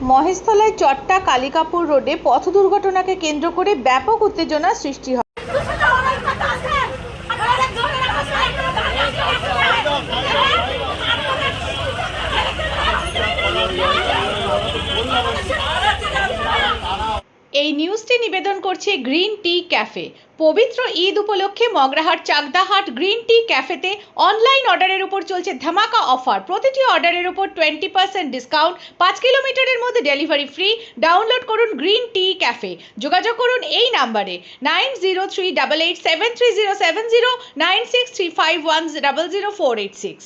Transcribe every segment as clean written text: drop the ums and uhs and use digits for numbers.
মহেশতলায় চট্টা কালিকাপুর রোডে পথ দুর্ঘটনাকে কেন্দ্র করে ব্যাপক উত্তেজনা সৃষ্টি হয়। এই নিউজটি নিবেদন করছে গ্রিন টি ক্যাফে। পবিত্র ঈদ উপলক্ষে মগরাহাট চাকদাহাট গ্রিন টি ক্যাফেতে অনলাইন অর্ডারের উপর চলছে ধামাকা অফার। প্রতিটি অর্ডারের উপর 20% ডিসকাউন্ট, 5 কিলোমিটারের মধ্যে ডেলিভারি ফ্রি। ডাউনলোড করুন গ্রিন টি ক্যাফে। যোগাযোগ করুন এই নাম্বারে 9038873070, 9635100486।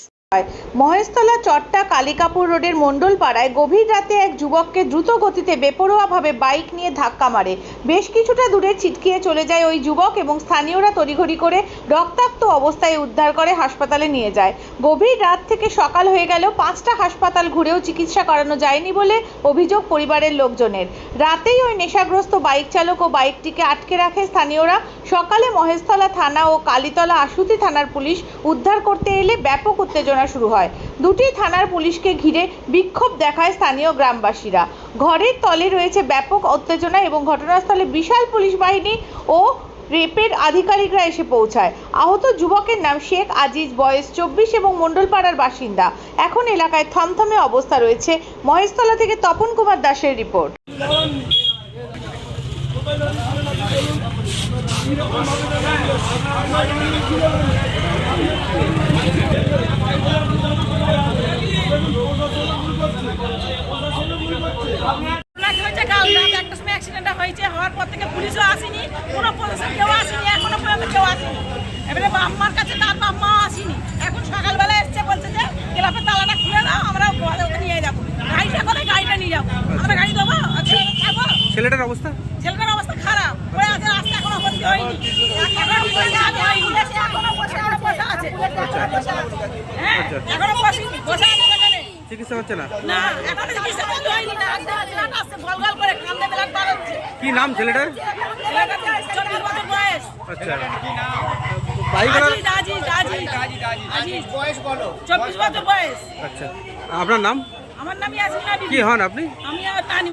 মহেশতলা চট্টা কালিকাপুর রোডের মণ্ডলপাড়ায় গভীর রাতে এক যুবককে দ্রুত গতিতে বেপরোয়াভাবে বাইক নিয়ে ধাক্কা মারে। বেশ কিছুটা দূরে ছিটকিয়ে চলে যায় ওই যুবক এবং স্থানীয়রা তড়িঘড়ি করে রক্তাক্ত অবস্থায় উদ্ধার করে হাসপাতালে নিয়ে যায়। গভীর রাত থেকে সকাল হয়ে গেল, 5টা হাসপাতাল ঘুরেও চিকিৎসা করানো যায়নি বলে অভিযোগ পরিবারের লোকজনের। রাতেই ওই নেশাগ্রস্ত বাইক চালক ও বাইকটিকে আটকে রাখে স্থানীয়রা। সকালে মহেশতলা থানা ও কালীতলা আশুতি থানার পুলিশ উদ্ধার করতে এলে ব্যাপক উত্তেজনা শুরু হয়। দুটি থানার পুলিশকে ঘিরে বিক্ষোভ দেখায় স্থানীয় গ্রামবাসীরা। ঘরের তলে রয়েছে ব্যাপক উত্তেজনা এবং ঘটনাস্থলে বিশাল পুলিশ বাহিনী ও রেপের আধিকারিকরা এসে পৌঁছায়। আহত যুবকের নাম শেখ আজিজ, বয়স 24 এবং মণ্ডলপাড়ার বাসিন্দা। এখন এলাকায় থমথমে অবস্থা রয়েছে। মহেশতলা থেকে তপন কুমার দাসের রিপোর্ট। হওয়ার পর থেকে পুলিশও আসেনি, কোনো প্রশাসন কেউ আসেনি, এখনো পর্যন্ত কেউ আসেনি। এবারে আমার কাছে তার মাও আসেনি। এখন সকালবেলা এসছে, বলছে যে ক্লাবের তালাটা খুলে দাও, আমরা ওকে নিয়ে যাবো। গাড়িটা করে গাড়িটা নিয়ে যাবো, আমরা গাড়ি দেবো। ছেলেটার অবস্থা খারাপ হয়ে আছে, রাস্তা এখনো ভর্তি হয়নি, এখনো বসে আছে। হ্যাঁ, এখনো বসে আছে, চিকিৎসা হচ্ছে না। না, এখনো চিকিৎসা করতে হয়নি। না, আসছে গলগল করে কান্দে বেলার বার হচ্ছে। কি নাম ছেলেটার? 24 বছর বয়স। আচ্ছা, আজিজ বয়স বলো। 24 বছর বয়স। আচ্ছা, আপনার নাম? আমার নাম ইয়াসমিনা। কি হন আপনি? আমি আর